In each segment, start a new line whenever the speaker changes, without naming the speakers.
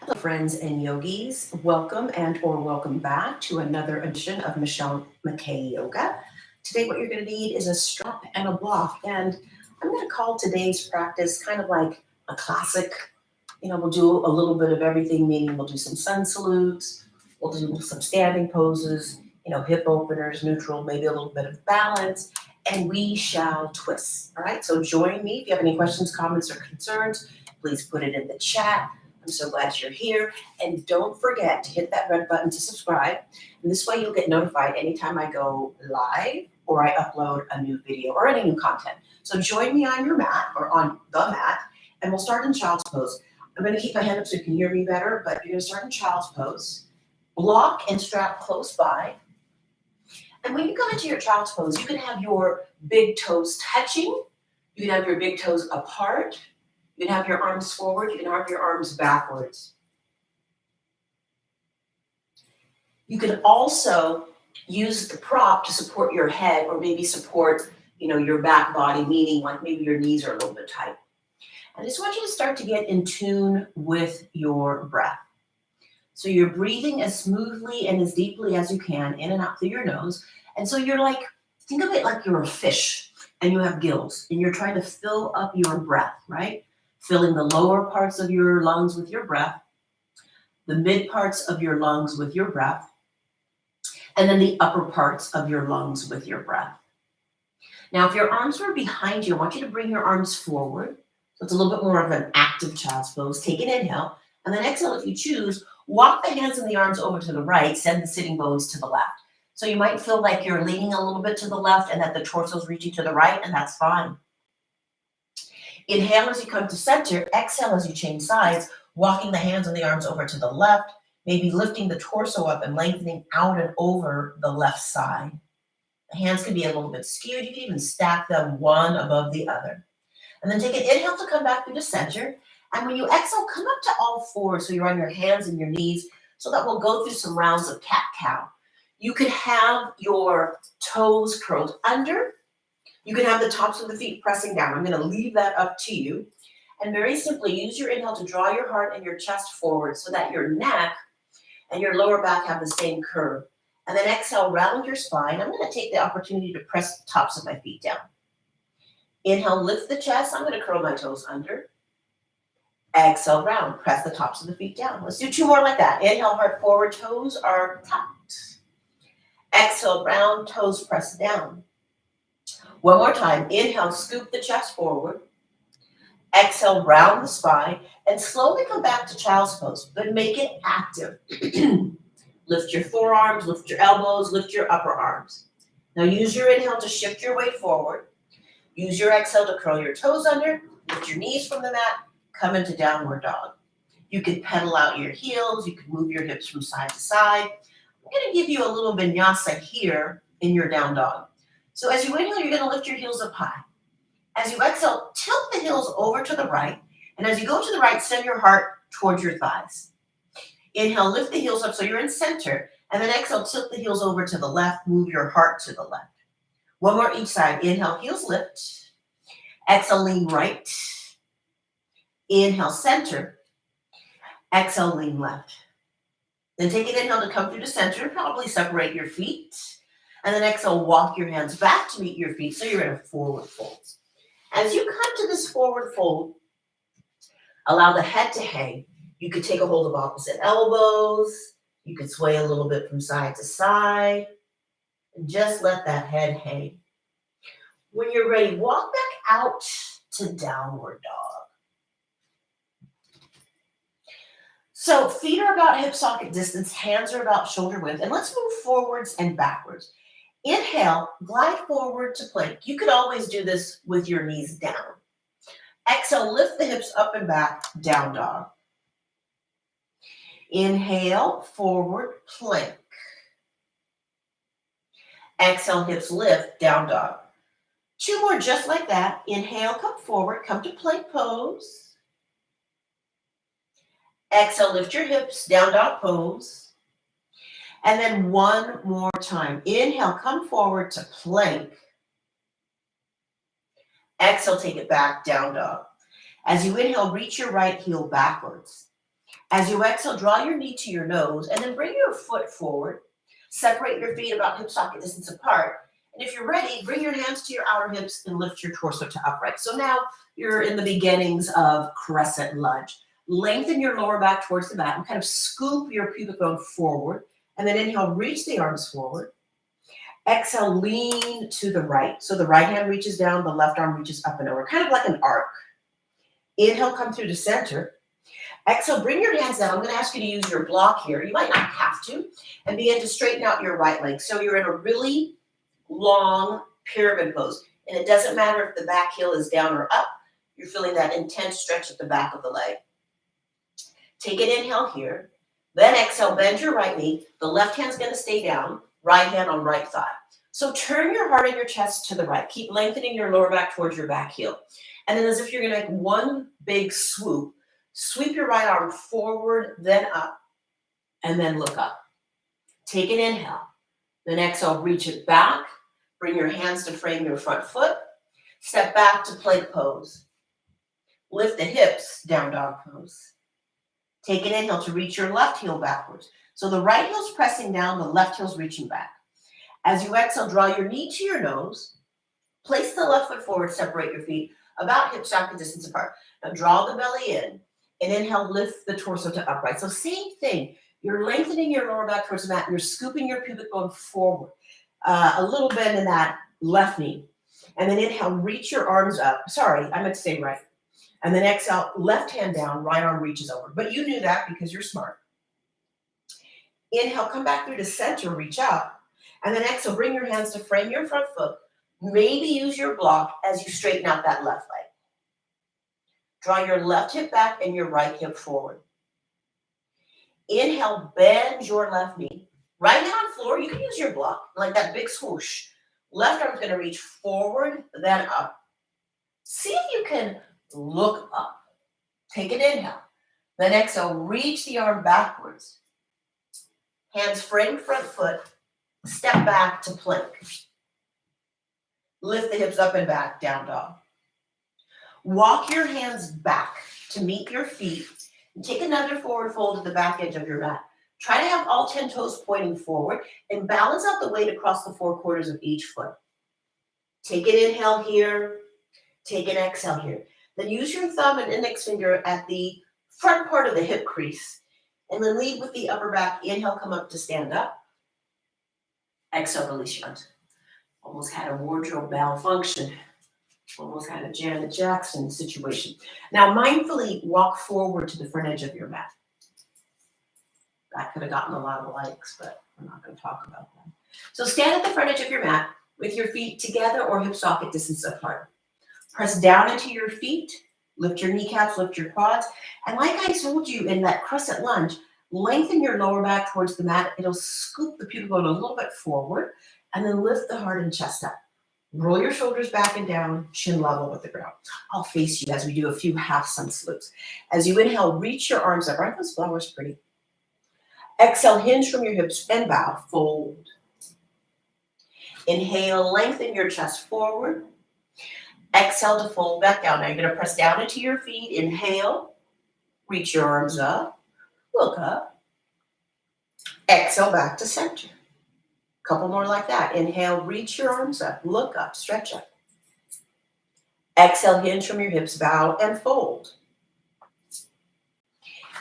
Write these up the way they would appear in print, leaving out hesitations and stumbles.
Hello, friends and yogis. Welcome or welcome back to another edition of McKay Yoga. Today, what you're going to need is a strap and a block. And I'm going to call today's practice kind of like a classic. We'll do a little bit of everything, meaning we'll do some sun salutes, we'll do some standing poses, hip openers, neutral, maybe a little bit of balance, and we shall twist. All right, so join me. If you have any questions, comments, or concerns, please put it in the chat. I'm so glad you're here. And don't forget to hit that red button to subscribe. And this way you'll get notified anytime I go live or I upload a new video or any new content. So join me on your mat or on the mat, and we'll start in child's pose. I'm going to keep my hand up so you can hear me better, but you're going to start in child's pose. Block and strap close by. And when you come into your child's pose, you can have your big toes touching. You can have your big toes apart. You can have your arms forward. You can have your arms backwards. You can also use the prop to support your head or maybe support, your back body, meaning like maybe your knees are a little bit tight. I just want you to start to get in tune with your breath. So you're breathing as smoothly and as deeply as you can in and out through your nose. And so you're like, think of it like you're a fish and you have gills and you're trying to fill up your breath, right? Filling the lower parts of your lungs with your breath, the mid parts of your lungs with your breath, and then the upper parts of your lungs with your breath. Now, if your arms were behind you, I want you to bring your arms forward. So it's a little bit more of an active child's pose. Take an inhale, and then exhale if you choose. Walk the hands and the arms over to the right, send the sitting bones to the left. So you might feel like you're leaning a little bit to the left and that the torso is reaching to the right, and that's fine. Inhale as you come to center, exhale as you change sides, walking the hands and the arms over to the left, maybe lifting the torso up and lengthening out and over the left side. The hands can be a little bit skewed. You can even stack them one above the other. And then take an inhale to come back through the center. And when you exhale, come up to all fours. So you're on your hands and your knees. So that we'll go through some rounds of cat-cow. You could have your toes curled under. You can have the tops of the feet pressing down. I'm going to leave that up to you. And very simply, use your inhale to draw your heart and your chest forward so that your neck and your lower back have the same curve. And then exhale, round your spine. I'm going to take the opportunity to press the tops of my feet down. Inhale, lift the chest. I'm going to curl my toes under. Exhale, round. Press the tops of the feet down. Let's do two more like that. Inhale, heart forward, toes are tucked. Exhale, round, toes press down. One more time. Inhale, scoop the chest forward. Exhale, round the spine. And slowly come back to child's pose, but make it active. Lift your forearms, lift your elbows, lift your upper arms. Now use your inhale to shift your weight forward. Use your exhale to curl your toes under, lift your knees from the mat, come into downward dog. You can pedal out your heels, you can move your hips from side to side. I'm going to give you a little vinyasa here in your down dog. So as you inhale, you're going to lift your heels up high. As you exhale, tilt the heels over to the right. And as you go to the right, send your heart towards your thighs. Inhale, lift the heels up so you're in center. And then exhale, tilt the heels over to the left, move your heart to the left. One more each side. Inhale, heels lift. Exhale, lean right. Inhale, center. Exhale, lean left. Then take an inhale to come through the center. Probably separate your feet. And then exhale, walk your hands back to meet your feet so you're in a forward fold. As you come to this forward fold, allow the head to hang. You could take a hold of opposite elbows. You could sway a little bit from side to side. And just let that head hang. When you're ready, walk back out to downward dog. So feet are about hip socket distance, hands are about shoulder width, and let's move forwards and backwards. Inhale, glide forward to plank. You could always do this with your knees down. Exhale, lift the hips up and back, down dog. Inhale, forward, plank. Exhale, hips lift, down dog. Two more just like that. Inhale, come forward, come to plank pose. Exhale, lift your hips, down dog pose. And then one more time. Inhale, come forward to plank. Exhale, take it back, down dog. As you inhale, reach your right heel backwards. As you exhale, draw your knee to your nose and then bring your foot forward. Separate your feet about hip socket distance apart. And if you're ready, bring your hands to your outer hips and lift your torso to upright. So now you're in the beginnings of crescent lunge. Lengthen your lower back towards the mat and kind of scoop your pubic bone forward. And then inhale, reach the arms forward. Exhale, lean to the right. So the right hand reaches down, the left arm reaches up and over, kind of like an arc. Inhale, come through to center. Exhale, bring your hands down. I'm going to ask you to use your block here. You might not have to. And begin to straighten out your right leg. So you're in a really long pyramid pose. And it doesn't matter if the back heel is down or up. You're feeling that intense stretch at the back of the leg. Take an inhale here. Then exhale, bend your right knee. The left hand's going to stay down. Right hand on right thigh. So turn your heart and your chest to the right. Keep lengthening your lower back towards your back heel. And then as if you're going to make one big swoop, sweep your right arm forward, then up, and then look up. Take an inhale. Then exhale, reach it back. Bring your hands to frame your front foot. Step back to plank pose. Lift the hips, down dog pose. Take an inhale to reach your left heel backwards. So the right heel's pressing down, the left heel's reaching back. As you exhale, draw your knee to your nose. Place the left foot forward, separate your feet about hip socket distance apart. Now draw the belly in and inhale, lift the torso to upright. So same thing. You're lengthening your lower back towards the mat and you're scooping your pubic bone forward. A little bend in that left knee. And then inhale, reach your arms up. Sorry, I meant to say right. And then exhale, left hand down, right arm reaches over. But you knew that because you're smart. Inhale, come back through to center, reach out. And then exhale, bring your hands to frame your front foot. Maybe use your block as you straighten out that left leg. Draw your left hip back and your right hip forward. Inhale, bend your left knee. Right hand on floor, you can use your block, like that big swoosh. Left arm's going to reach forward, then up. See if you can look up. Take an inhale. Then exhale, reach the arm backwards. Hands frame front foot. Step back to plank. Lift the hips up and back, down dog. Walk your hands back to meet your feet. And take another forward fold at the back edge of your mat. Try to have all 10 toes pointing forward and balance out the weight across the four quarters of each foot. Take an inhale here. Take an exhale here. Then use your thumb and index finger at the front part of the hip crease. And then lead with the upper back. Inhale, come up to stand up. Exhale, release your arms. Almost had a wardrobe malfunction. Almost had a Janet Jackson situation. Now, mindfully walk forward to the front edge of your mat. That could have gotten a lot of likes, but we're not going to talk about that. So stand at the front edge of your mat with your feet together or hip socket distance apart. Press down into your feet. Lift your kneecaps, lift your quads. And like I told you in that crescent lunge, lengthen your lower back towards the mat. It'll scoop the pubic bone a little bit forward and then lift the heart and chest up. Roll your shoulders back and down, chin level with the ground. I'll face you as we do a few half sun salutes. As you inhale, reach your arms up. Aren't those flowers pretty? Exhale, hinge from your hips and bow, fold. Inhale, lengthen your chest forward. Exhale to fold back down. Now you're going to press down into your feet. Inhale, reach your arms up, look up. Exhale, back to center. Couple more like that. Inhale, reach your arms up, look up, stretch up. Exhale, hinge from your hips, bow and fold.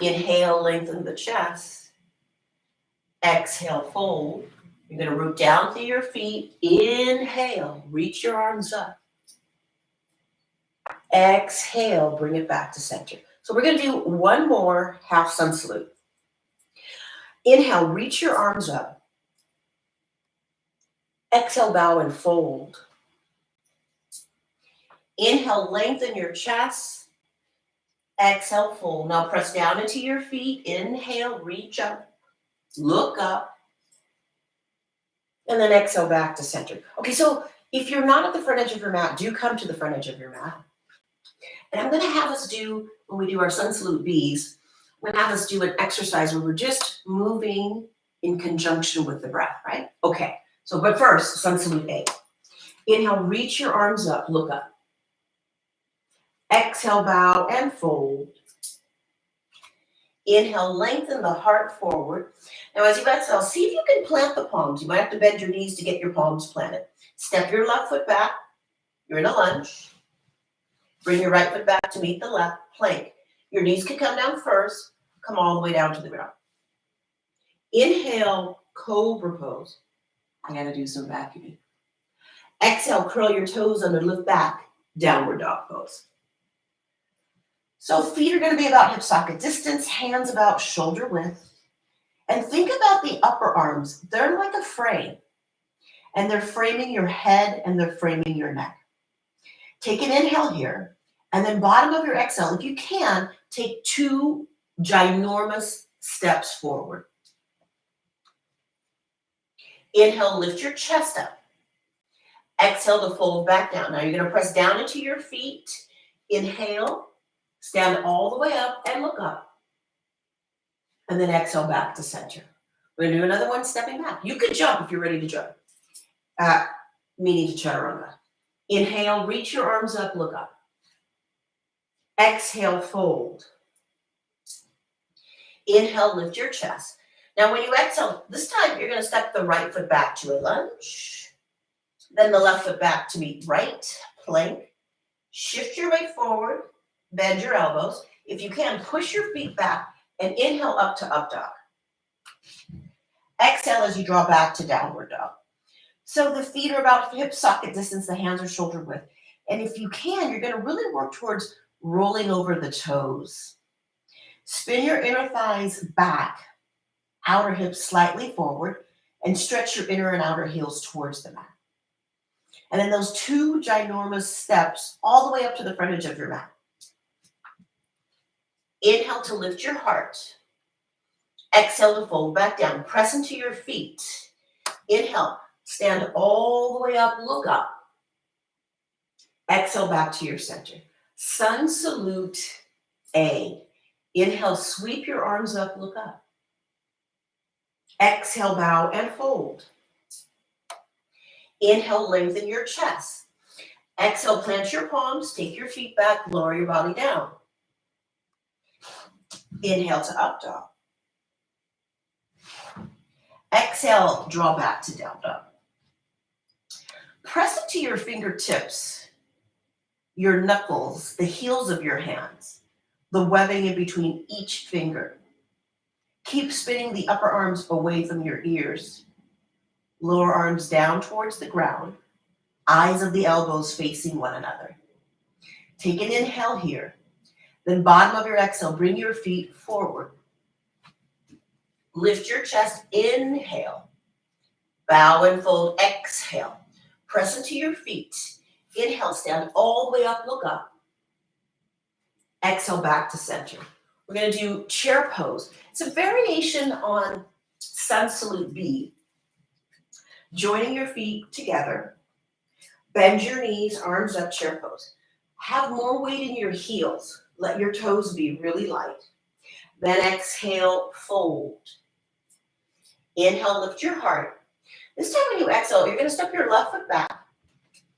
Inhale, lengthen the chest. Exhale, fold. You're going to root down through your feet. Inhale, reach your arms up. Exhale, bring it back to center. So we're going to do one more half sun salute. Inhale, reach your arms up. Exhale, bow and fold. Inhale, lengthen your chest. Exhale, fold. Now press down into your feet. Inhale, reach up. Look up. And then exhale back to center. Okay, so if you're not at the front edge of your mat, do come to the front edge of your mat. And I'm going to have us do, when we do our sun salute B's, I'm going to have us do an exercise where we're just moving in conjunction with the breath, right? Okay, so but first, sun salute A. Inhale, reach your arms up, look up. Exhale, bow and fold. Inhale, lengthen the heart forward. Now, as you exhale, see if you can plant the palms. You might have to bend your knees to get your palms planted. Step your left foot back. You're in a lunge. Bring your right foot back to meet the left, plank. Your knees can come down first. Come all the way down to the ground. Inhale, cobra pose. I gotta do some vacuuming. Exhale, curl your toes under, lift back, downward dog pose. So feet are gonna be about hip socket distance, hands about shoulder width. And think about the upper arms. They're like a frame. And they're framing your head and they're framing your neck. Take an inhale here. And then bottom of your exhale, if you can, take 2 ginormous steps forward. Inhale, lift your chest up. Exhale to fold back down. Now you're going to press down into your feet. Inhale, stand all the way up and look up. And then exhale back to center. We're going to do another one stepping back. You could jump if you're ready to jump. Meaning to chaturanga. Inhale, reach your arms up, look up. Exhale, fold. Inhale, lift your chest. Now when you exhale, this time you're going to step the right foot back to a lunge. Then the left foot back to meet right, plank. Shift your weight forward, bend your elbows. If you can, push your feet back and inhale up to up dog. Exhale as you draw back to downward dog. So the feet are about hip socket distance, the hands are shoulder width. And if you can, you're going to really work towards rolling over the toes. Spin your inner thighs back, outer hips slightly forward, and stretch your inner and outer heels towards the mat. And then those 2 ginormous steps all the way up to the front edge of your mat. Inhale to lift your heart. Exhale to fold back down. Press into your feet. Inhale, stand all the way up, look up. Exhale back to your center. Sun salute A. Inhale, sweep your arms up, look up. Exhale, bow and fold. Inhale, lengthen your chest. Exhale, plant your palms, take your feet back, lower your body down. Inhale to up dog. Exhale, draw back to down dog. Press into your fingertips, your knuckles, the heels of your hands, the webbing in between each finger. Keep spinning the upper arms away from your ears. Lower arms down towards the ground, eyes of the elbows facing one another. Take an inhale here. Then bottom of your exhale, bring your feet forward. Lift your chest, inhale. Bow and fold, exhale. Press into your feet. Inhale, stand all the way up, look up. Exhale back to center. We're going to do chair pose. It's a variation on sun salute B. Joining your feet together. Bend your knees, arms up, chair pose. Have more weight in your heels. Let your toes be really light. Then exhale, fold. Inhale, lift your heart. This time when you exhale, you're going to step your left foot back.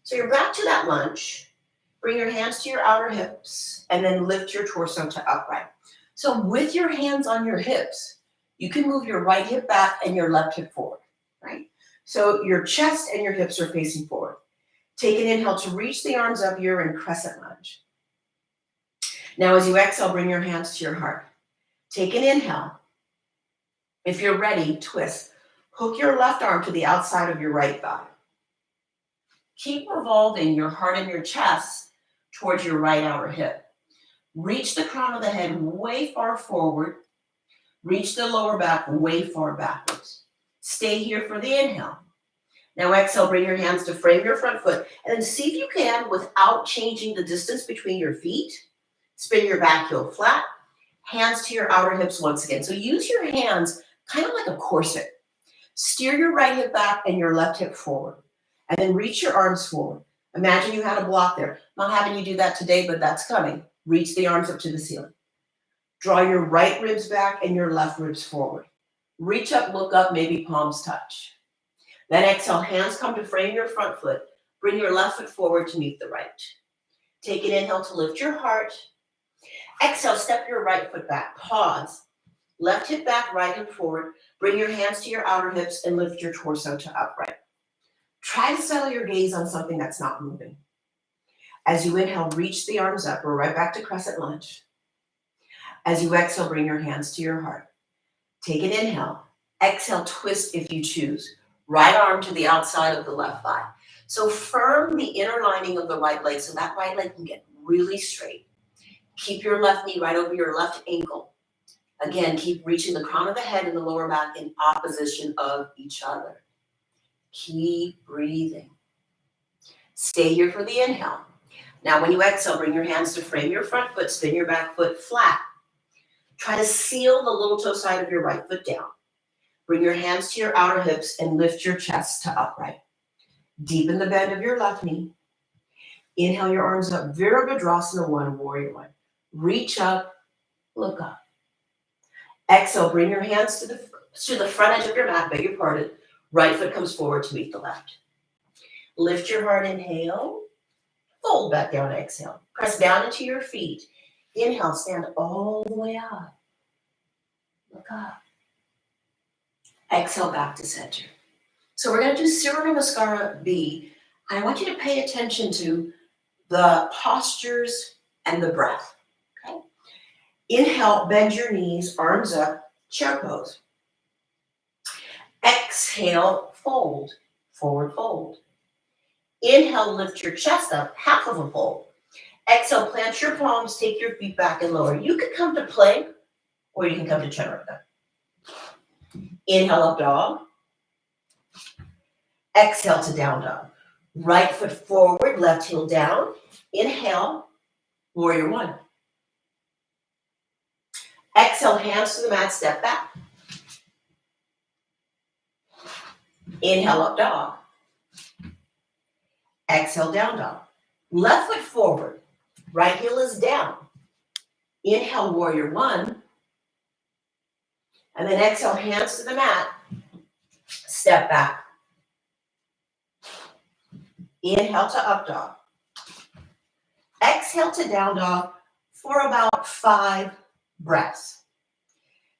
So you're back to that lunge. Bring your hands to your outer hips and then lift your torso to upright. So with your hands on your hips, you can move your right hip back and your left hip forward, right? So your chest and your hips are facing forward. Take an inhale to reach the arms up. You're in crescent lunge. Now as you exhale, bring your hands to your heart. Take an inhale. If you're ready, twist. Hook your left arm to the outside of your right thigh. Keep revolving your heart and your chest towards your right outer hip. Reach the crown of the head way far forward. Reach the lower back way far backwards. Stay here for the inhale. Now exhale, bring your hands to frame your front foot and then see if you can, without changing the distance between your feet, spin your back heel flat, hands to your outer hips once again. So use your hands kind of like a corset. Steer your right hip back and your left hip forward. And then reach your arms forward. Imagine you had a block there. I'm not having you do that today, but that's coming. Reach the arms up to the ceiling. Draw your right ribs back and your left ribs forward. Reach up, look up, maybe palms touch. Then exhale, hands come to frame your front foot. Bring your left foot forward to meet the right. Take an inhale to lift your heart. Exhale, step your right foot back. Pause. Left hip back, right hip forward. Bring your hands to your outer hips and lift your torso to upright. Try to settle your gaze on something that's not moving. As you inhale, reach the arms up. We're right back to crescent lunge. As you exhale, bring your hands to your heart. Take an inhale. Exhale, twist if you choose. Right arm to the outside of the left thigh. So firm the inner lining of the right leg so that right leg can get really straight. Keep your left knee right over your left ankle. Again, keep reaching the crown of the head and the lower back in opposition of each other. Keep breathing. Stay here for the inhale. Now when you exhale, bring your hands to frame your front foot, spin your back foot flat. Try to seal the little toe side of your right foot down. Bring your hands to your outer hips and lift your chest to upright. Deepen the bend of your left knee. Inhale your arms up, Virabhadrasana 1, Warrior 1. Reach up, look up. Exhale, bring your hands to the front edge of your mat, beg your pardon. Right foot comes forward to meet the left. Lift your heart, inhale. Fold back down, exhale. Press down into your feet. Inhale, stand all the way up. Look up. Exhale back to center. So we're going to do Surya Namaskara B. I want you to pay attention to the postures and the breath. Okay? Inhale, bend your knees, arms up, chair pose. Exhale, fold, forward fold. Inhale, lift your chest up, half of a fold. Exhale, plant your palms, take your feet back and lower. You can come to plank or you can come to chaturanga. Inhale, up dog. Exhale to down dog. Right foot forward, left heel down. Inhale, warrior 1. Exhale, hands to the mat, step back. Inhale, up dog. Exhale, down dog. Left foot forward, right heel is down. Inhale, warrior 1. And then exhale, hands to the mat, step back. Inhale to up dog. Exhale to down dog for about 5 breaths.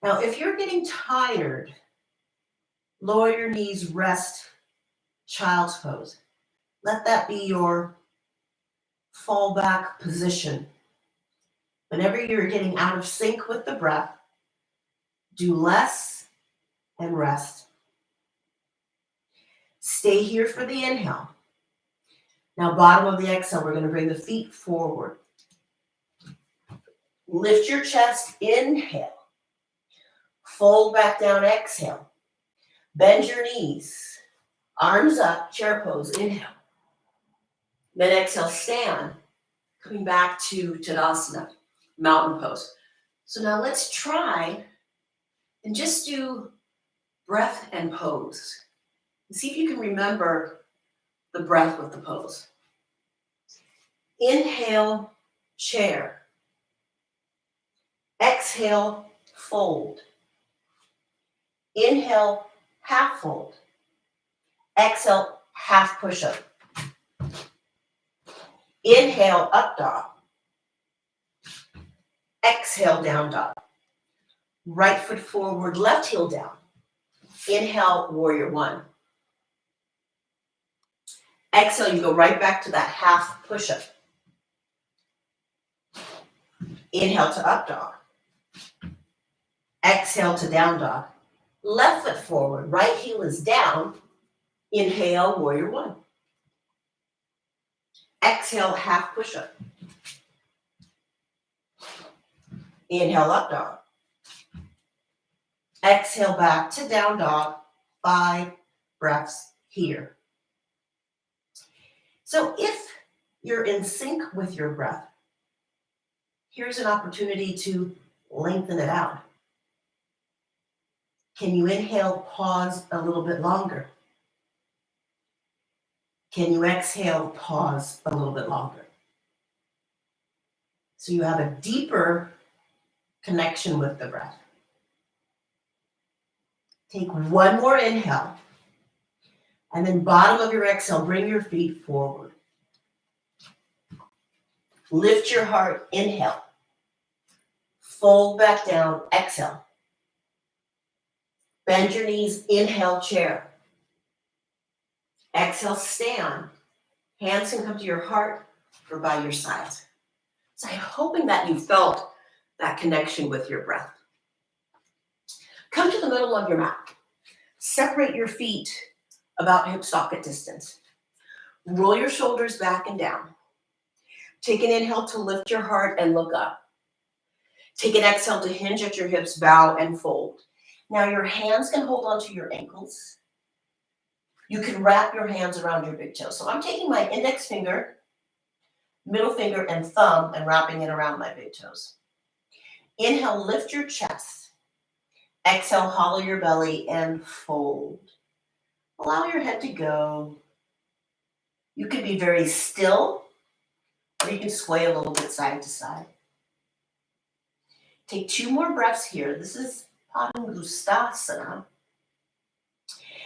Now, if you're getting tired, lower your knees, rest, child's pose. Let that be your fallback position. Whenever you're getting out of sync with the breath, do less and rest. Stay here for the inhale. Now, bottom of the exhale, we're going to bring the feet forward. Lift your chest, inhale. Fold back down, exhale. Bend your knees. Arms up, chair pose, inhale. Then exhale, stand. Coming back to Tadasana, mountain pose. So now let's try and just do breath and pose. And see if you can remember the breath with the pose. Inhale, chair. Exhale, fold. Inhale, half fold. Exhale, half push-up. Inhale, up dog. Exhale, down dog. Right foot forward, left heel down. Inhale, warrior 1. Exhale, you go right back to that half push-up. Inhale to up dog. Exhale to down dog. Left foot forward, right heel is down. Inhale, warrior 1. Exhale, half push-up. Inhale, up dog. Exhale, back to down dog. 5 breaths here. So if you're in sync with your breath, here's an opportunity to lengthen it out. Can you inhale, pause a little bit longer? Can you exhale, pause a little bit longer? So you have a deeper connection with the breath. Take one more inhale. And then bottom of your exhale, bring your feet forward. Lift your heart, inhale. Fold back down, exhale. Bend your knees, inhale, chair. Exhale, stand. Hands can come to your heart or by your sides. So I'm hoping that you felt that connection with your breath. Come to the middle of your mat. Separate your feet about hip socket distance. Roll your shoulders back and down. Take an inhale to lift your heart and look up. Take an exhale to hinge at your hips, bow and fold. Now your hands can hold onto your ankles. You can wrap your hands around your big toe. So I'm taking my index finger, middle finger, and thumb and wrapping it around my big toes. Inhale, lift your chest. Exhale, hollow your belly and fold. Allow your head to go. You can be very still, or you can sway a little bit side to side. Take 2 more breaths here. This is Padangusthasana.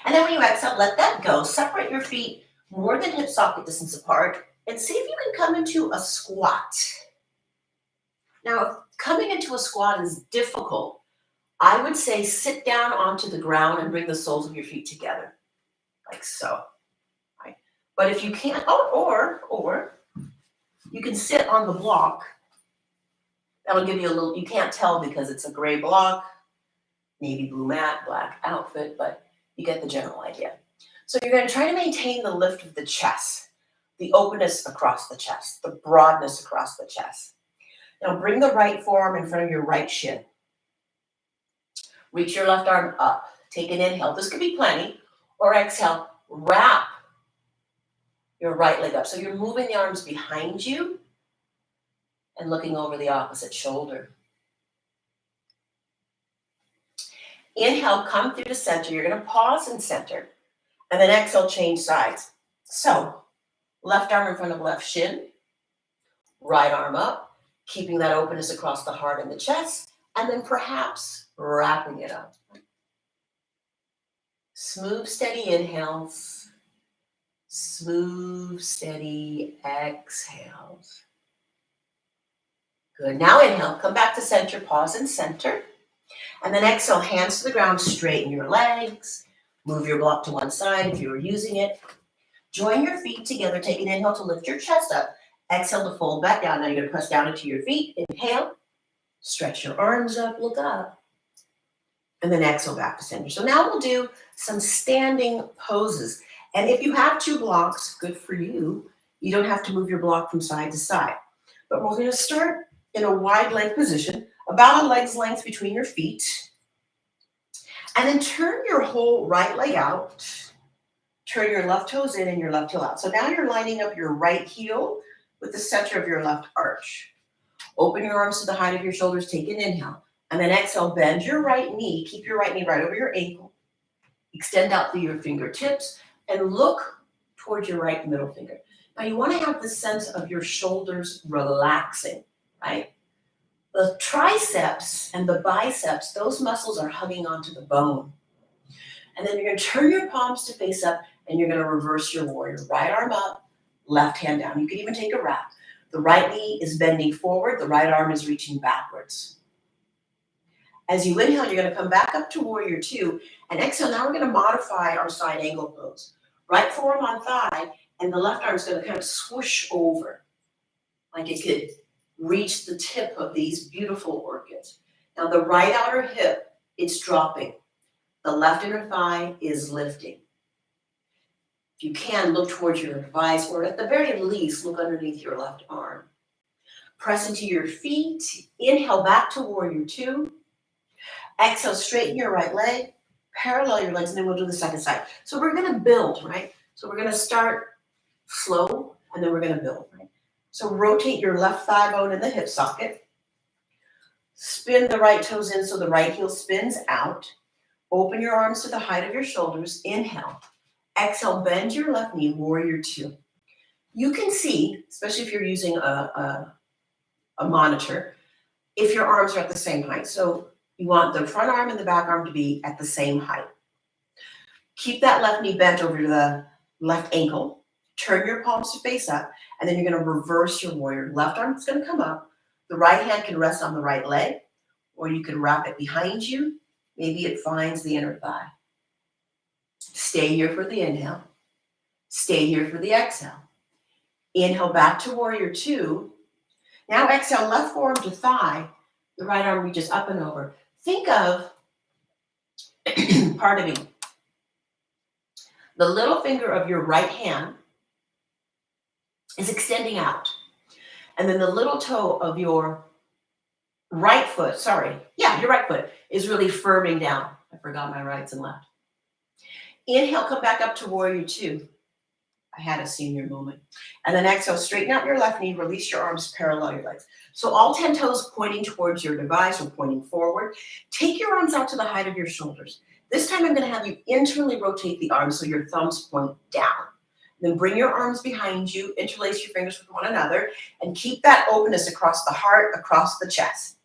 And then when you exhale, let that go. Separate your feet more than hip socket distance apart and see if you can come into a squat. Now, if coming into a squat is difficult, I would say sit down onto the ground and bring the soles of your feet together, like so. Right? But if you can't, or you can sit on the block. That'll give you a little, you can't tell because it's a gray block, navy blue mat, black outfit, but you get the general idea. So you're going to try to maintain the lift of the chest, the openness across the chest, the broadness across the chest. Now bring the right forearm in front of your right shin. Reach your left arm up. Take an inhale. This could be plenty. Or exhale, wrap your right leg up. So you're moving the arms behind you and looking over the opposite shoulder. Inhale, come through the center. You're going to pause and center. And then exhale, change sides. So left arm in front of left shin. Right arm up, keeping that openness across the heart and the chest. And then perhaps wrapping it up. Smooth, steady inhales. Smooth, steady exhales. Good. Now inhale, come back to center, pause and center. And then exhale, hands to the ground, straighten your legs. Move your block to one side if you were using it. Join your feet together. Take an inhale to lift your chest up. Exhale to fold back down. Now you're going to press down into your feet. Inhale. Stretch your arms up, look up. And then exhale back to center. So now we'll do some standing poses. And if you have 2 blocks, good for you. You don't have to move your block from side to side. But we're going to start in a wide leg position, about a leg's length between your feet. And then turn your whole right leg out. Turn your left toes in and your left heel out. So now you're lining up your right heel with the center of your left arch. Open your arms to the height of your shoulders. Take an inhale. And then exhale, bend your right knee. Keep your right knee right over your ankle. Extend out through your fingertips and look towards your right middle finger. Now you want to have the sense of your shoulders relaxing, right? The triceps and the biceps, those muscles are hugging onto the bone. And then you're going to turn your palms to face up and you're going to reverse your warrior. Right arm up, left hand down. You can even take a wrap. The right knee is bending forward. The right arm is reaching backwards. As you inhale, you're going to come back up to warrior 2. And exhale, now we're going to modify our side angle pose. Right forearm on thigh, and the left arm is going to kind of swoosh over, like it could reach the tip of these beautiful orchids. Now the right outer hip, it's dropping. The left inner thigh is lifting. If you can, look towards your thighs, or at the very least, look underneath your left arm. Press into your feet. Inhale back to warrior 2. Exhale, straighten your right leg. Parallel your legs, and then we'll do the second side. So we're going to build, right? So we're going to start slow, and then we're going to build, right? So rotate your left thigh bone in the hip socket. Spin the right toes in so the right heel spins out. Open your arms to the height of your shoulders. Inhale. Exhale, bend your left knee, warrior 2. You can see, especially if you're using a monitor, if your arms are at the same height. So you want the front arm and the back arm to be at the same height. Keep that left knee bent over the left ankle. Turn your palms to face up, and then you're going to reverse your warrior. Left arm is going to come up. The right hand can rest on the right leg, or you can wrap it behind you. Maybe it finds the inner thigh. Stay here for the inhale. Stay here for the exhale. Inhale back to warrior two. Now exhale, left forearm to thigh. The right arm reaches up and over. Think of, pardon me, the little finger of your right hand is extending out. And then the little toe of your right foot, your right foot is really firming down. I forgot my rights and left. Inhale, come back up to warrior two. I had a senior moment. And then exhale, straighten out your left knee, release your arms, parallel your legs. So all 10 toes pointing towards your device or pointing forward. Take your arms out to the height of your shoulders. This time I'm going to have you internally rotate the arms so your thumbs point down. Then bring your arms behind you, interlace your fingers with one another, and keep that openness across the heart, across the chest.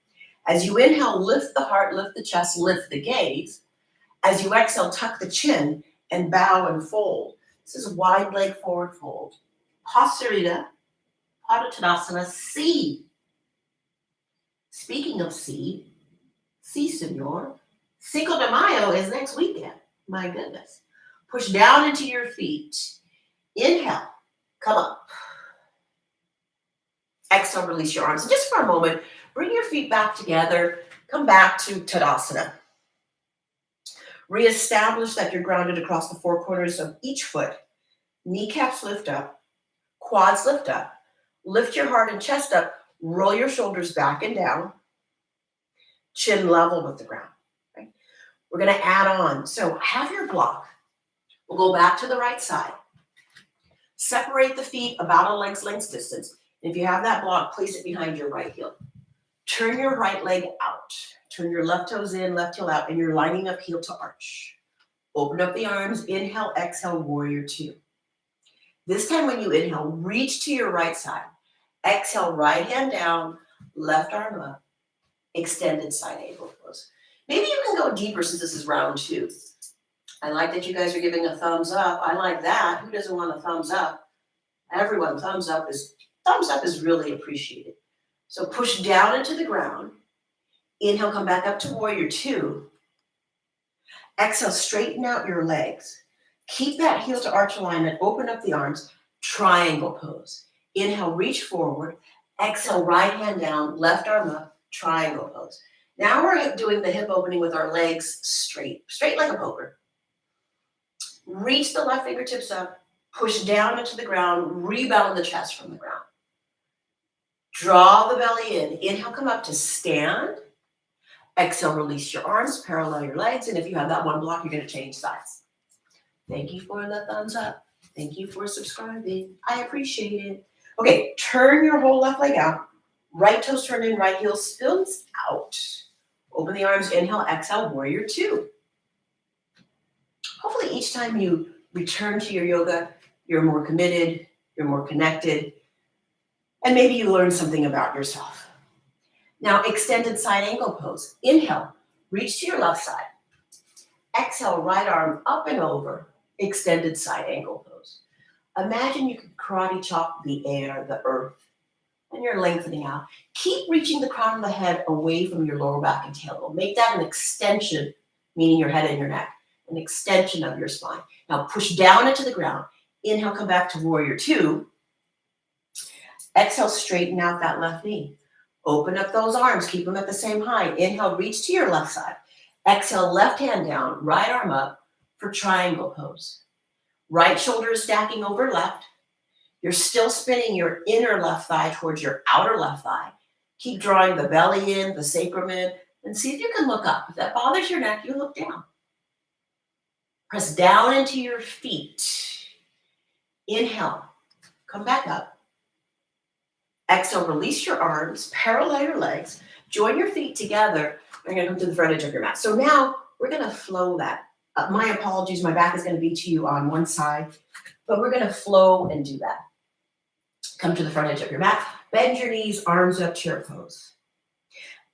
As you inhale, lift the heart, lift the chest, lift the gaze. As you exhale, tuck the chin and bow and fold. This is wide leg forward fold. Pasarita, Padottanasana, C. Speaking of C, senor. Cinco de Mayo is next weekend. My goodness. Push down into your feet. Inhale, come up. Exhale, release your arms. And just for a moment, bring your feet back together. Come back to Tadasana. Reestablish that you're grounded across the four corners of each foot. Kneecaps lift up. Quads lift up. Lift your heart and chest up. Roll your shoulders back and down. Chin level with the ground. Right? We're going to add on. So have your block. We'll go back to the right side. Separate the feet about a leg's length distance. If you have that block, place it behind your right heel. Turn your right leg out. Turn your left toes in, left heel out, and you're lining up heel to arch. Open up the arms. Inhale, exhale, warrior two. This time when you inhale, reach to your right side. Exhale, right hand down, left arm up. Extended side angle pose. Maybe you can go deeper since this is round two. I like that you guys are giving a thumbs up. I like that. Who doesn't want a thumbs up? Everyone, thumbs up is really appreciated. So push down into the ground. Inhale, come back up to warrior two. Exhale, straighten out your legs. Keep that heel to arch alignment. Open up the arms. Triangle pose. Inhale, reach forward. Exhale, right hand down, left arm up, triangle pose. Now we're doing the hip opening with our legs straight like a poker. Reach the left fingertips up, push down into the ground, rebound the chest from the ground. Draw the belly in. Inhale, come up to stand. Exhale, release your arms, parallel your legs, and if you have that one block, you're going to change sides. Thank you for the thumbs up. Thank you for subscribing. I appreciate it. Okay, turn your whole left leg out. Right toes turn in, right heel spills out. Open the arms, inhale, exhale, warrior two. Hopefully each time you return to your yoga, you're more committed, you're more connected, and maybe you learn something about yourself. Now, extended side angle pose. Inhale, reach to your left side. Exhale, right arm up and over, extended side angle pose. Imagine you could karate chop the air, the earth, and you're lengthening out. Keep reaching the crown of the head away from your lower back and tailbone. Make that an extension, meaning your head and your neck, an extension of your spine. Now push down into the ground. Inhale, come back to warrior two. Exhale, straighten out that left knee. Open up those arms, keep them at the same height. Inhale, reach to your left side. Exhale, left hand down, right arm up for triangle pose. Right shoulder is stacking over left. You're still spinning your inner left thigh towards your outer left thigh. Keep drawing the belly in, the sacrum in, and see if you can look up. If that bothers your neck, you look down. Press down into your feet. Inhale, come back up. Exhale, release your arms, parallel your legs, join your feet together. You're going to come to the front edge of your mat. So now we're going to flow that. My apologies, my back is going to be to you on one side, but we're going to flow and do that. Come to the front edge of your mat. Bend your knees, arms up, chair pose.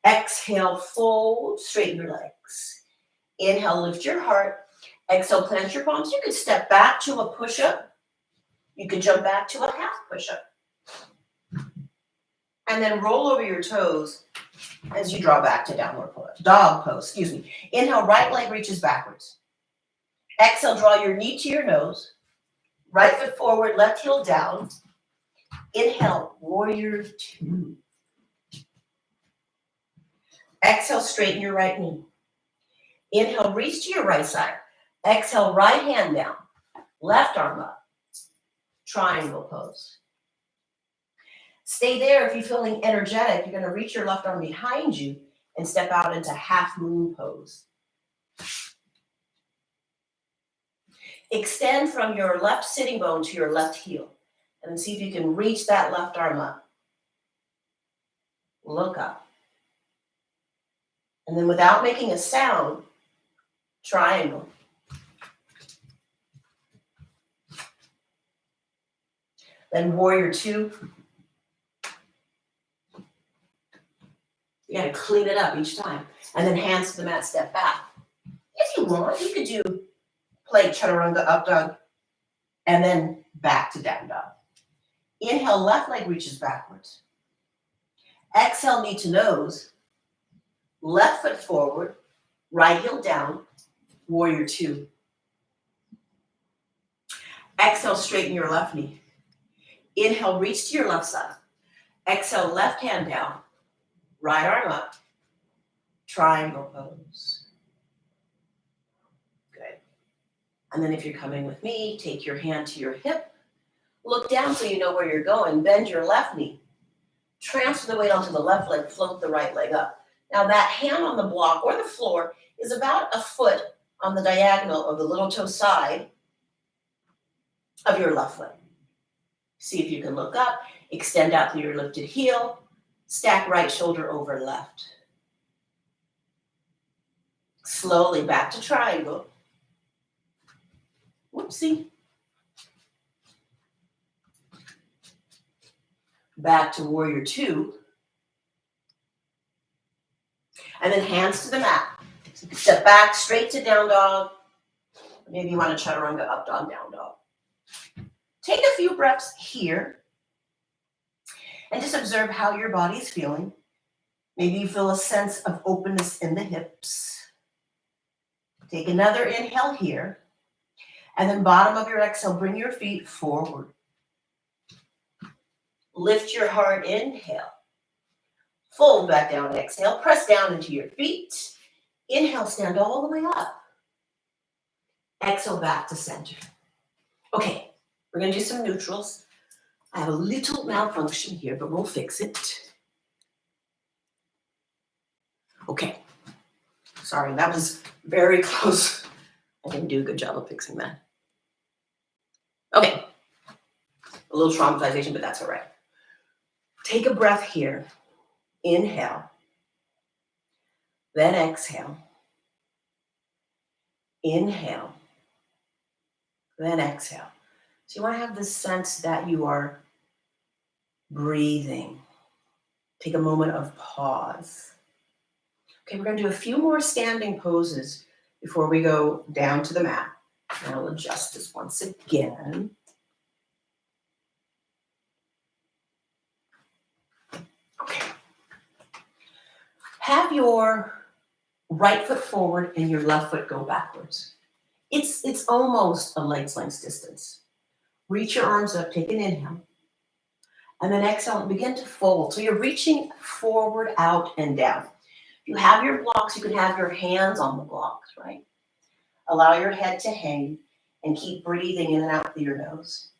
Exhale, fold, straighten your legs. Inhale, lift your heart. Exhale, plant your palms. You can step back to a push-up. You can jump back to a half push-up. And then roll over your toes as you draw back to dog pose, Inhale, right leg reaches backwards. Exhale, draw your knee to your nose. Right foot forward, left heel down. Inhale, warrior two. Exhale, straighten your right knee. Inhale, reach to your right side. Exhale, right hand down. Left arm up. Triangle pose. Stay there. If you're feeling energetic, you're going to reach your left arm behind you and step out into half moon pose. Extend from your left sitting bone to your left heel. And then see if you can reach that left arm up. Look up. And then without making a sound, triangle. Then warrior two. You got to clean it up each time. And then hands to the mat, step back. If you want, you could do plank chaturanga up dog and then back to down dog. Inhale, left leg reaches backwards. Exhale, knee to nose. Left foot forward, right heel down, warrior two. Exhale, straighten your left knee. Inhale, reach to your left side. Exhale, left hand down, right arm up, triangle pose. Good. And then if you're coming with me, take your hand to your hip. Look down so you know where you're going. Bend your left knee. Transfer the weight onto the left leg, float the right leg up. Now that hand on the block or the floor is about a foot on the diagonal of the little toe side of your left leg. See if you can look up, extend out through your lifted heel, stack right shoulder over left. Slowly back to triangle. Whoopsie. Back to warrior two. And then hands to the mat. Step back, straight to down dog. Maybe you want to chaturanga up dog, down dog. Take a few breaths here. And just observe how your body is feeling. Maybe you feel a sense of openness in the hips. Take another inhale here. And then bottom of your exhale, bring your feet forward. Lift your heart, inhale. Fold back down, exhale. Press down into your feet. Inhale, stand all the way up. Exhale, back to center. Okay, we're going to do some neutrals. I have a little malfunction here, but we'll fix it. Okay. Sorry, that was very close. I didn't do a good job of fixing that. Okay. A little traumatization, but that's all right. Take a breath here. Inhale. Then exhale. Inhale. Then exhale. So you want to have this sense that you are breathing. Take a moment of pause. Okay, we're going to do a few more standing poses before we go down to the mat. And I'll adjust this once again. Okay. Have your right foot forward and your left foot go backwards. It's almost a leg's length distance. Reach your arms up, take an inhale. And then exhale and begin to fold. So you're reaching forward, out, and down. If you have your blocks, you can have your hands on the blocks, right? Allow your head to hang and keep breathing in and out through your nose.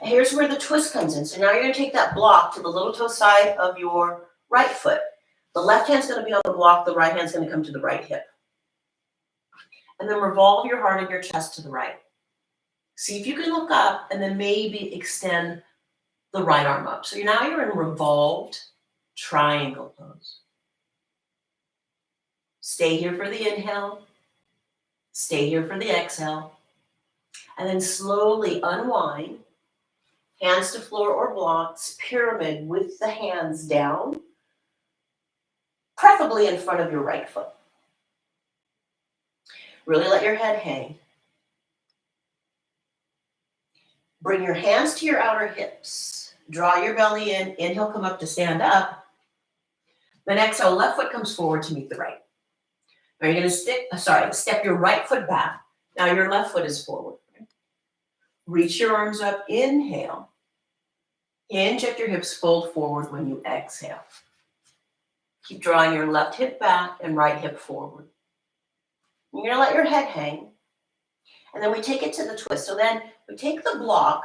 And here's where the twist comes in. So now you're going to take that block to the little toe side of your right foot. The left hand's going to be on the block. The right hand's going to come to the right hip. And then revolve your heart and your chest to the right. See if you can look up and then maybe extend the right arm up. So now you're in revolved triangle pose. Stay here for the inhale. Stay here for the exhale. And then slowly unwind. Hands to floor or blocks. Pyramid with the hands down. Preferably in front of your right foot. Really let your head hang. Bring your hands to your outer hips. Draw your belly in. Inhale, come up to stand up. Then exhale, left foot comes forward to meet the right. Now you're going to step your right foot back. Now your left foot is forward. Reach your arms up. Inhale. Hinge at your hips, fold forward when you exhale. Keep drawing your left hip back and right hip forward. You're going to let your head hang. And then we take it to the twist. So then we take the block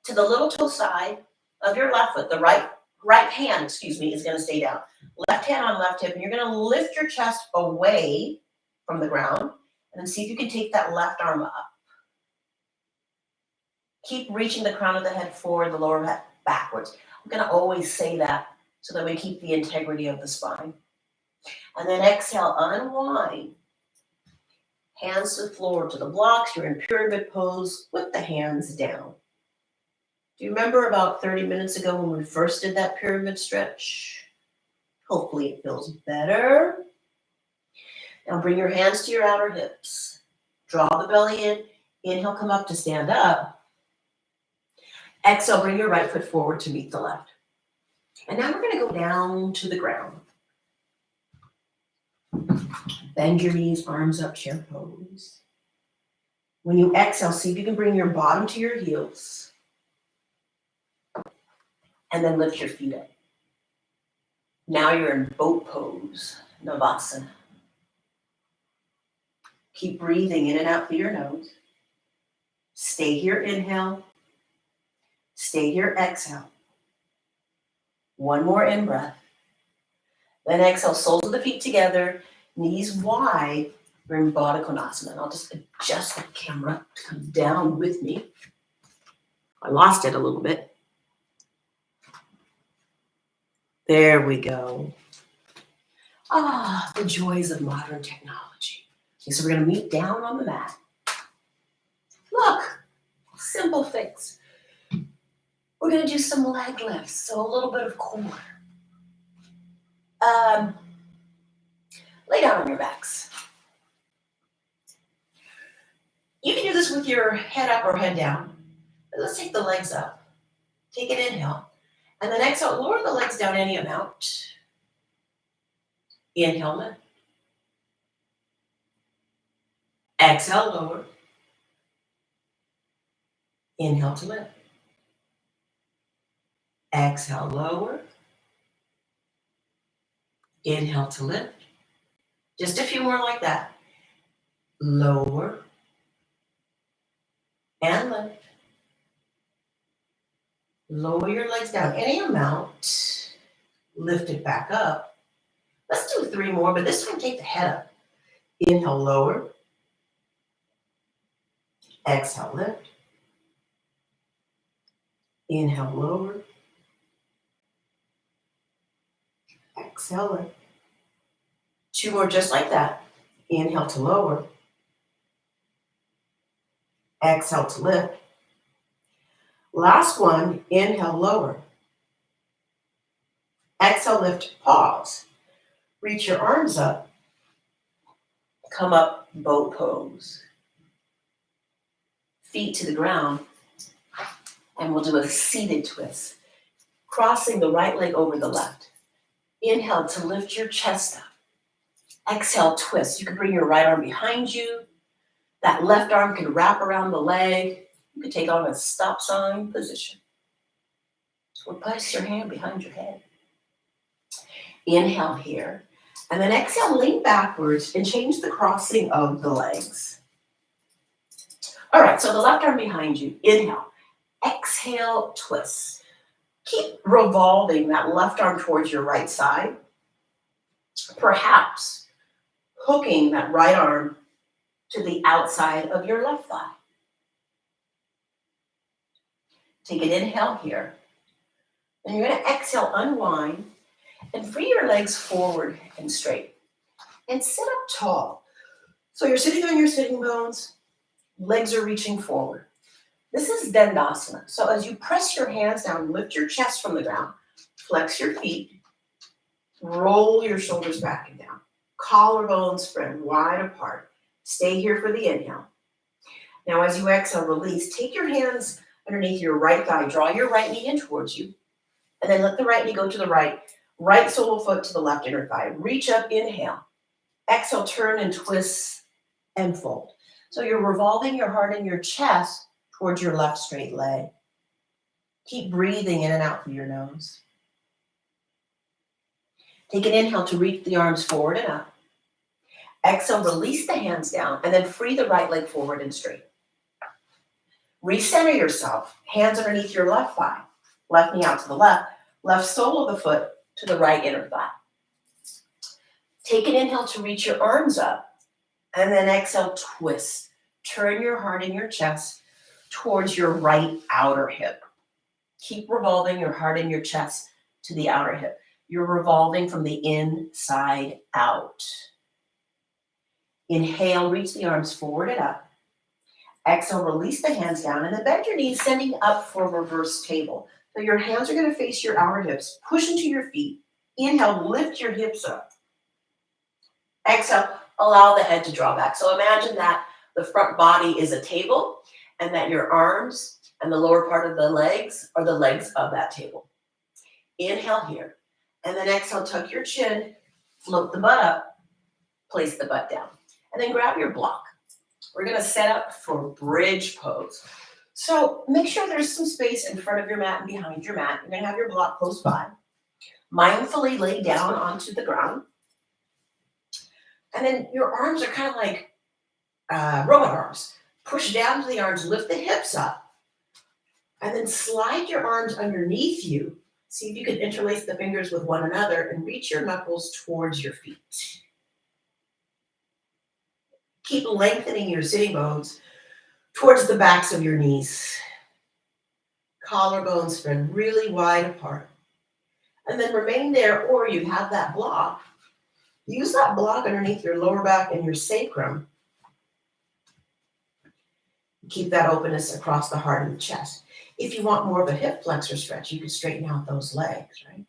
to the little toe side of your left foot. The right hand, is going to stay down. Left hand on left hip. And you're going to lift your chest away from the ground. And then see if you can take that left arm up. Keep reaching the crown of the head forward, the lower head backwards. I'm going to always say that so that we keep the integrity of the spine. And then exhale, unwind. Hands to the floor, to the blocks. You're in pyramid pose with the hands down. Do you remember about 30 minutes ago when we first did that pyramid stretch? Hopefully it feels better. Now bring your hands to your outer hips. Draw the belly in. Inhale, come up to stand up. Exhale, bring your right foot forward to meet the left. And now we're going to go down to the ground. Bend your knees, arms up, chair pose. When you exhale, see if you can bring your bottom to your heels. And then lift your feet up. Now you're in boat pose, Navasana. Keep breathing in and out through your nose. Stay here, inhale. Stay here, exhale. One more in-breath. Then exhale, soles of the feet together, knees wide. We're in Baddha Konasana. And I'll just adjust the camera to come down with me. I lost it a little bit. There we go. The joys of modern technology. Okay, so we're going to meet down on the mat. Look, simple fix. We're going to do some leg lifts, so a little bit of core. Lay down on your backs. You can do this with your head up or head down. Let's take the legs up. Take an inhale. And then exhale, lower the legs down any amount. Inhale, lift. Exhale, lower. Inhale to lift. Exhale, lower. Inhale to lift. Just a few more like that. Lower. And lift. Lower your legs down any amount. Lift it back up. Let's do 3 more, but this time take the head up. Inhale, lower. Exhale, lift. Inhale, lower. Exhale, lift. 2 more just like that. Inhale to lower. Exhale to lift. Last one, inhale, lower. Exhale, lift, pause. Reach your arms up. Come up, boat pose. Feet to the ground. And we'll do a seated twist. Crossing the right leg over the left. Inhale to lift your chest up. Exhale, twist. You can bring your right arm behind you. That left arm can wrap around the leg. You can take on a stop sign position. Or place your hand behind your head. Inhale here. And then exhale, lean backwards and change the crossing of the legs. All right, so the left arm behind you. Inhale. Exhale, twist. Keep revolving that left arm towards your right side. Perhaps hooking that right arm to the outside of your left thigh. Take an inhale here. And you're going to exhale, unwind, and free your legs forward and straight. And sit up tall. So you're sitting on your sitting bones, legs are reaching forward. This is Dandasana. So as you press your hands down, lift your chest from the ground, flex your feet, roll your shoulders back and down. Collarbones spread wide apart. Stay here for the inhale. Now as you exhale, release. Take your hands underneath your right thigh. Draw your right knee in towards you. And then let the right knee go to the right. Right sole of foot to the left inner thigh. Reach up, inhale. Exhale, turn and twist and fold. So you're revolving your heart in your chest towards your left straight leg. Keep breathing in and out through your nose. Take an inhale to reach the arms forward and up. Exhale, release the hands down, and then free the right leg forward and straight. Recenter yourself, hands underneath your left thigh, left knee out to the left sole of the foot to the right inner thigh. Take an inhale to reach your arms up, and then exhale, twist. Turn your heart in your chest towards your right outer hip. Keep revolving your heart in your chest to the outer hip. You're revolving from the inside out. Inhale, reach the arms forward and up. Exhale, release the hands down, and then bend your knees, sending up for reverse table. So your hands are going to face your outer hips. Push into your feet. Inhale, lift your hips up. Exhale, allow the head to draw back. So imagine that the front body is a table and that your arms and the lower part of the legs are the legs of that table. Inhale here. And then exhale, tuck your chin, float the butt up, place the butt down. And then grab your block. We're going to set up for bridge pose. So make sure there's some space in front of your mat and behind your mat. You're going to have your block close by. Mindfully lay down onto the ground. And then your arms are kind of like robot arms. Push down to the arms, lift the hips up. And then slide your arms underneath you. See if you can interlace the fingers with one another and reach your knuckles towards your feet. Keep lengthening your sitting bones towards the backs of your knees. Collarbones spread really wide apart. And then remain there, or you have that block. Use that block underneath your lower back and your sacrum. Keep that openness across the heart and the chest. If you want more of a hip flexor stretch, you can straighten out those legs, right?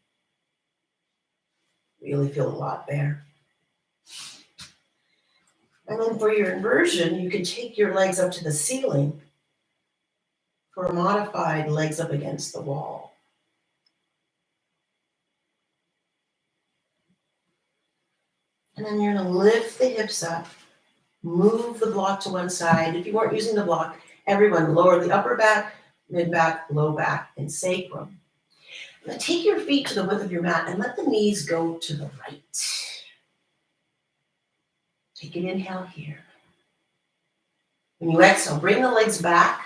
Really feel a lot there. And then for your inversion, you can take your legs up to the ceiling for a modified legs up against the wall. And then you're going to lift the hips up, move the block to one side. If you weren't using the block, everyone lower the upper back, mid back, low back, and sacrum. Now take your feet to the width of your mat and let the knees go to the right. Take an inhale here. When you exhale, bring the legs back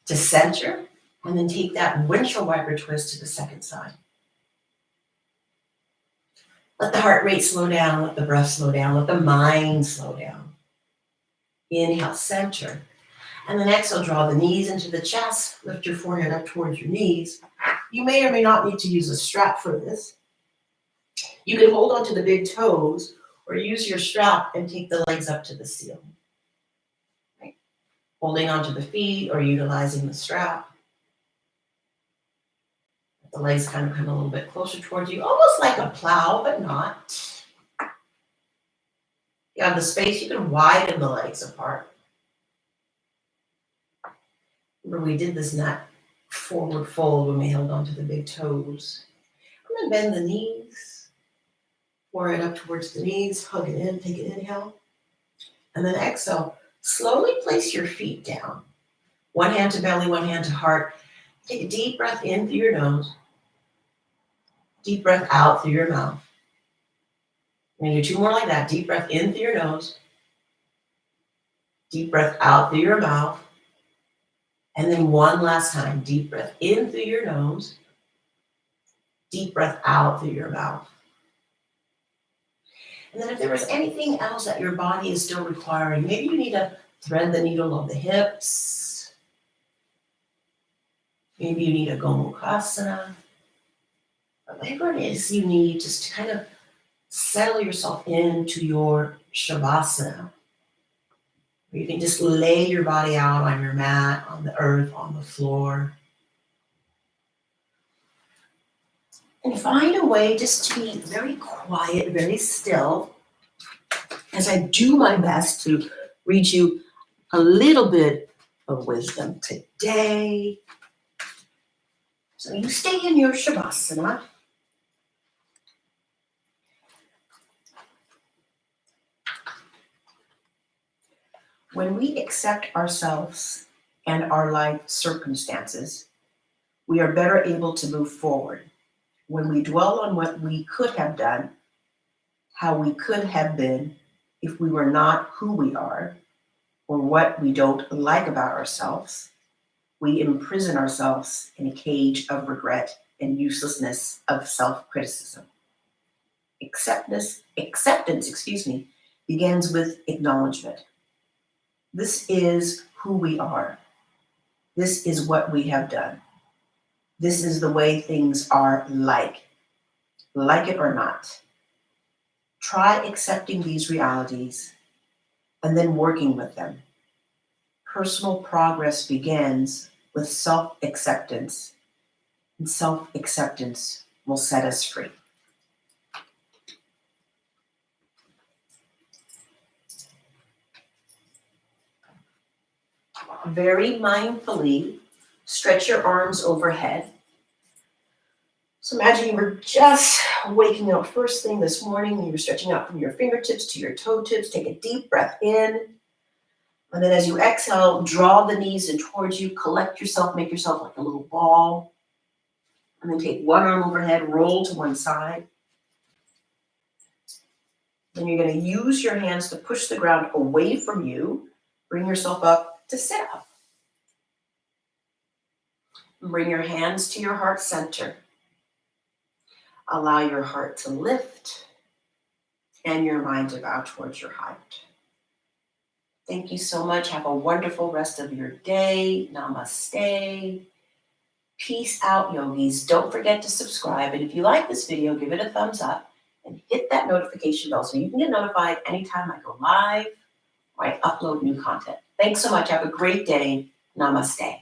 to center, and then take that windshield wiper twist to the second side. Let the heart rate slow down, let the breath slow down, let the mind slow down. Inhale, center. And then exhale, draw the knees into the chest, lift your forehead up towards your knees. You may or may not need to use a strap for this. You can hold on to the big toes or use your strap and take the legs up to the ceiling. Right? Holding onto the feet or utilizing the strap. The legs kind of come a little bit closer towards you, almost like a plow, but not. You have the space, you can widen the legs apart. Remember, we did this nut forward fold when we held onto the big toes. And then bend the knees, forehead up towards the knees, hug it in, take an inhale. And then exhale, slowly place your feet down. One hand to belly, one hand to heart. Take a deep breath in through your nose. Deep breath out through your mouth. We're going to do two more like that. Deep breath in through your nose. Deep breath out through your mouth. And then one last time. Deep breath in through your nose. Deep breath out through your mouth. And then if there was anything else that your body is still requiring, maybe you need to thread the needle of the hips. Maybe you need a Gomukhasana. Whatever it is you need just to kind of settle yourself into your Shavasana. You can just lay your body out on your mat, on the earth, on the floor. And find a way just to be very quiet, very still, as I do my best to read you a little bit of wisdom today. So you stay in your Shavasana. When we accept ourselves and our life circumstances, we are better able to move forward. When we dwell on what we could have done, how we could have been if we were not who we are, or what we don't like about ourselves, we imprison ourselves in a cage of regret and uselessness of self-criticism. Acceptance, begins with acknowledgement. This is who we are. This is what we have done. This is the way things are like it or not. Try accepting these realities and then working with them. Personal progress begins with self-acceptance, and self-acceptance will set us free. Very mindfully, stretch your arms overhead. So imagine you were just waking up first thing this morning, and you were stretching out from your fingertips to your toe tips. Take a deep breath in. And then as you exhale, draw the knees in towards you, collect yourself, make yourself like a little ball. And then take one arm overhead, roll to one side. Then you're going to use your hands to push the ground away from you. Bring yourself up to sit up. Bring your hands to your heart center. Allow your heart to lift and your mind to bow towards your heart. Thank you so much. Have a wonderful rest of your day. Namaste. Peace out, yogis. Don't forget to subscribe. And if you like this video, give it a thumbs up and hit that notification bell so you can get notified anytime I go live or I upload new content. Thanks so much. Have a great day. Namaste.